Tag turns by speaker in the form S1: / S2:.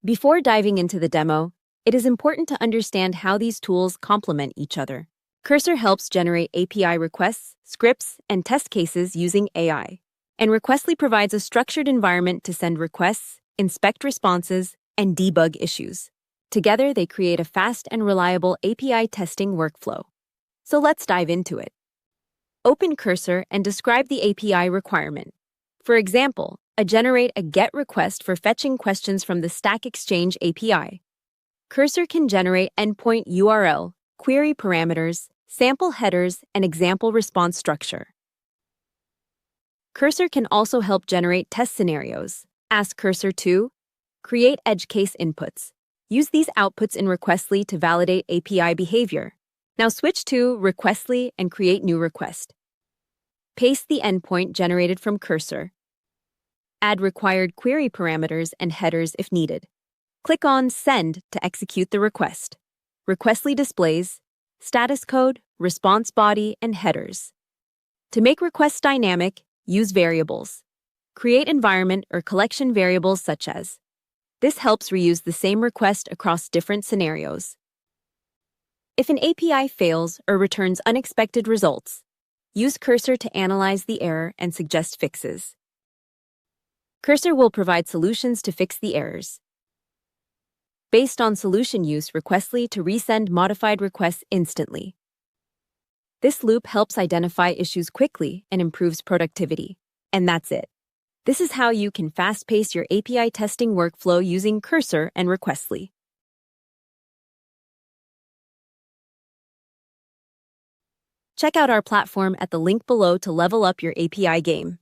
S1: Before diving into the demo, it is important to understand how these tools complement each other. Cursor helps generate API requests, scripts, and test cases using AI. And Requestly provides a structured environment to send requests, inspect responses, and debug issues. Together, they create a fast and reliable API testing workflow. So let's dive into it. Open Cursor and describe the API requirement. For example, generate a GET request for fetching questions from the Stack Exchange API. Cursor can generate endpoint URL, query parameters, sample headers, and example response structure. Cursor can also help generate test scenarios. Ask Cursor to create edge case inputs. Use these outputs in Requestly to validate API behavior. Now switch to Requestly and create new request. Paste the endpoint generated from Cursor. Add required query parameters and headers if needed. Click on Send to execute the request. Requestly displays status code, response body, and headers. To make requests dynamic, use variables. Create environment or collection variables such as. This helps reuse the same request across different scenarios. If an API fails or returns unexpected results, use Cursor to analyze the error and suggest fixes. Cursor will provide solutions to fix the errors. Based on solution use, Requestly to resend modified requests instantly. This loop helps identify issues quickly and improves productivity. And that's it. This is how you can fast-pace your API testing workflow using Cursor and Requestly. Check out our platform at the link below to level up your API game.